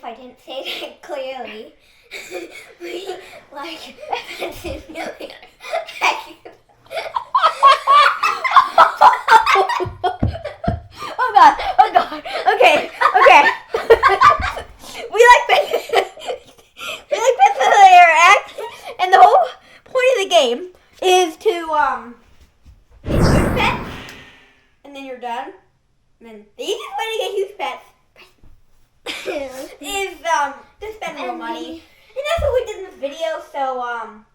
if I didn't say that clearly. We like Pet Simulator. Oh God. Okay. we like Pet Simulator X, and the whole point of the game is to get huge pets, and then you're done. And then the easiest way to get huge pets is to spend more money. And that's what we did in this video. So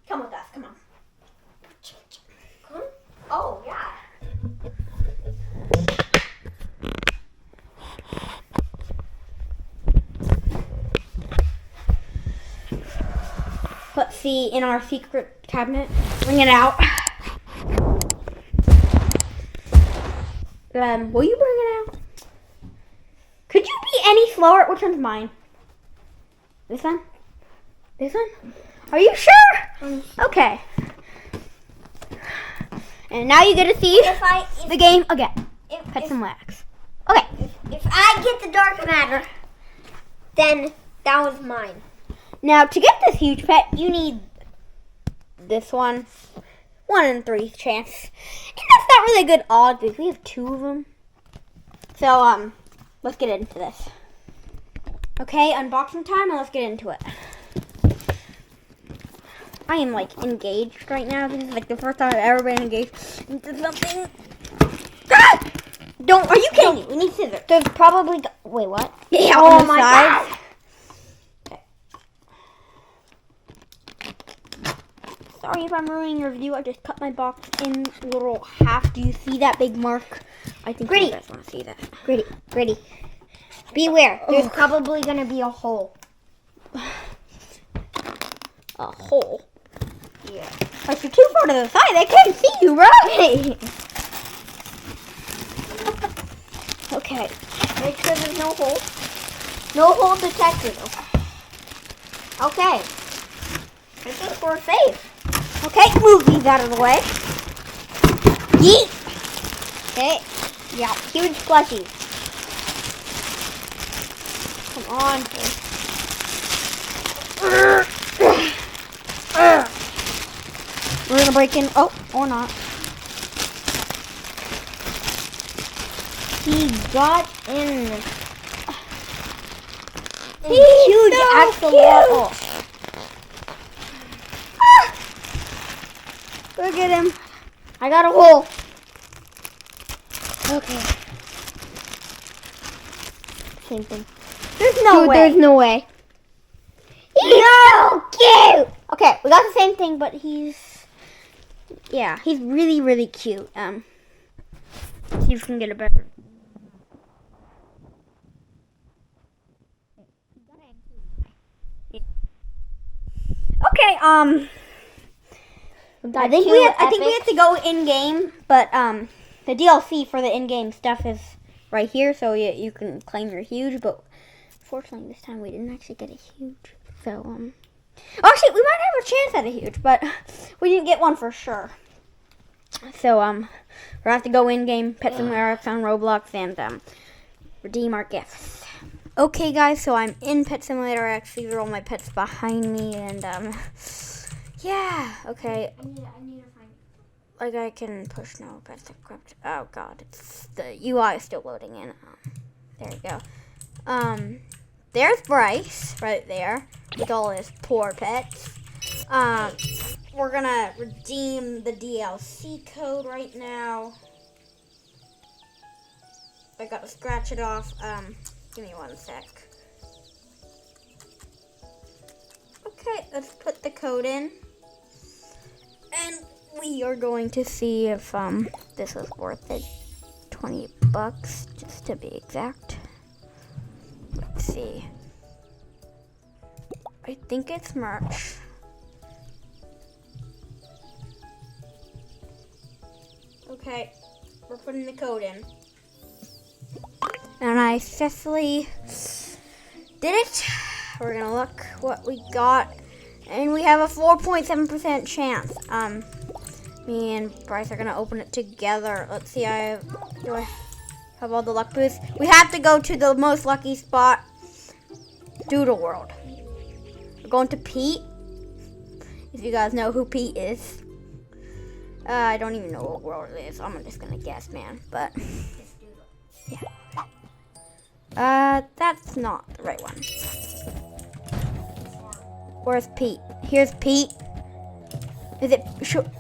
come with us. Come on. Oh yeah. Let's see in our secret cabinet. Bring it out. Will you bring it out? Could you be any slower? Which one's mine? This one? This one? Are you sure? Okay. And now you get to see the game again. Pet and Wax. Okay. If I get the dark matter, then that was mine. Now to get this huge pet, you need this one. 1 in 3 chance. And that's not really good odds because we have 2 of them. So let's get into this. Okay, unboxing time, and let's get into it. I am like engaged right now. This is like the first time I've ever been engaged into something. Ah! Are you kidding me? We need scissors. There's probably... Wait, what? Yeah, oh on the my sides. God. Sorry if I'm ruining your view. I just cut my box in little half. Do you see that big mark? I think you guys want to see that. Gritty. Beware. There's probably going to be a hole. A hole? Yeah. Like you're too far to the side. They can't see you, bro. Okay. Make sure there's no hole. No hole detected. Okay. I think we're safe. Okay, move these out of the way. Yeet. Okay. Yeah, huge plushies. Come on. We're gonna break in. Oh, or not. He got in. He's Huge so axolotl. Look at him. I got a hole. Okay. Same thing. There's no way. There's no way. He's so cute. Okay, we got the same thing, but he's really, really cute. See if we can get a better. Okay, I think we have to go in game, but the DLC for the in game stuff is right here, so you can claim your huge. But fortunately, this time we didn't actually get a huge. So actually, we might have a chance at a huge, but we didn't get one for sure. So we'll have to go in game, Pet Simulator X on Roblox, and redeem our gifts. Okay, guys, so I'm in Pet Simulator X. These are all my pets behind me, and yeah, okay. I need to find. Like I can push no, but oh god, the UI is still loading in. There you go. There's Bryce right there with all his poor pets. We're gonna redeem the DLC code right now. I gotta scratch it off. Give me 1 sec. Okay, let's put the code in. And we are going to see if this is worth it. $20 just to be exact. Let's see. I think it's merch. Okay, we're putting the code in. And I successfully did it. We're gonna look what we got. And we have a 4.7% chance. Me and Bryce are gonna open it together. Let's see, do I have all the luck boosts? We have to go to the most lucky spot. Doodle World. We're going to Pete. If you guys know who Pete is. I don't even know what world it is. I'm just gonna guess, man. But yeah. That's not the right one. Where's Pete? Here's Pete. Is it? Should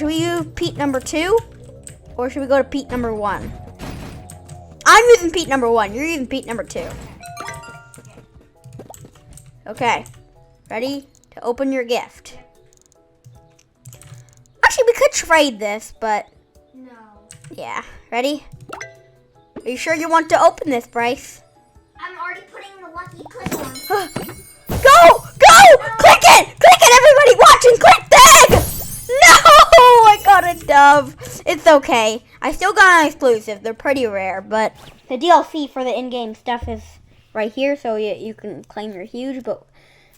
we use Pete number 2, or should we go to Pete number 1? I'm using Pete number 1. You're using Pete number 2. Okay. Ready to open your gift? Actually, we could trade this, but No. yeah. Ready? Are you sure you want to open this, Bryce? I'm already putting the lucky click on. Go! Click it! Click it, everybody watching! Click the egg! No! I got a dove. It's okay. I still got an exclusive. They're pretty rare, but the DLC for the in-game stuff is right here, so you can claim your huge, but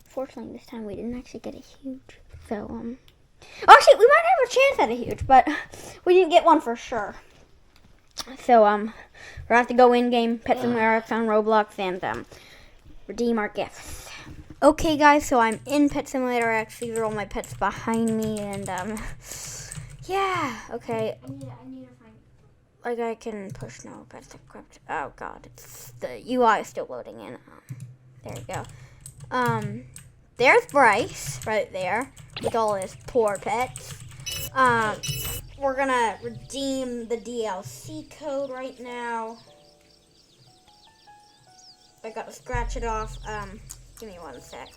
fortunately this time we didn't actually get a huge. So, actually, we might have a chance at a huge, but we didn't get one for sure. So, we'll have to go in-game, Pet Simulator X on Roblox, and, redeem our gifts. Okay, guys, so I'm in Pet Simulator X. These are all my pets behind me, and, yeah, okay. I need to find. Like, I can push no pets equipped. Oh, God, the UI is still loading in. There you go. There's Bryce right there with all his poor pets. We're gonna redeem the DLC code right now. I gotta scratch it off. Give me 1 sec.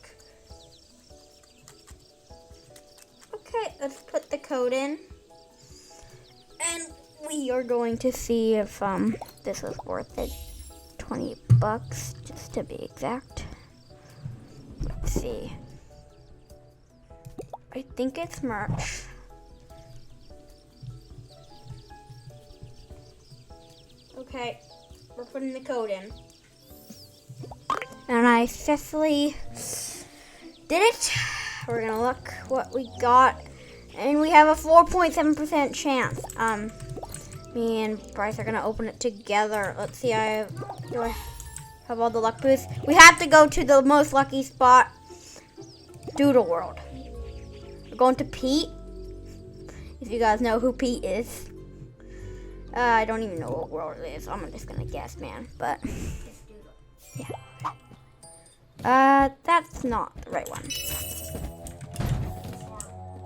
Okay, let's put the code in. And we are going to see if this is worth it. $20, just to be exact. Let's see. I think it's merch. Okay, we're putting the code in. And I successfully did it. We're gonna look what we got. And we have a 4.7% chance. Me and Bryce are gonna open it together. Let's see, do I have all the luck boosts? We have to go to the most lucky spot, Doodle World. We're going to Pete. If you guys know who Pete is. I don't even know what world it is. I'm just gonna guess, man. But yeah. That's not the right one.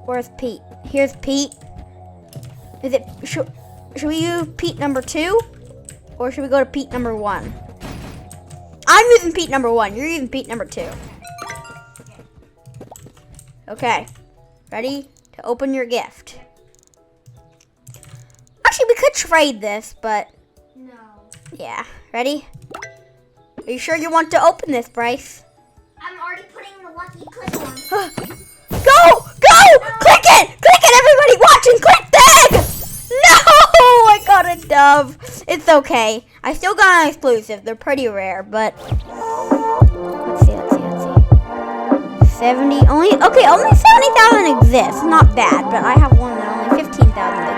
Where's Pete? Here's Pete. Is it? Should we use Pete number 2, or should we go to Pete number 1? I'm using Pete number 1. You're using Pete number 2. Okay. Ready to open your gift? Actually, we could trade this, but No. yeah. Ready? Are you sure you want to open this, Bryce? I'm already putting the lucky click on. Go! Click it! Click it, everybody watching! Click the egg! No! I got a dove. It's okay. I still got an exclusive. They're pretty rare, but let's see. 70, only 70,000 exists. Not bad, but I have one that only 15,000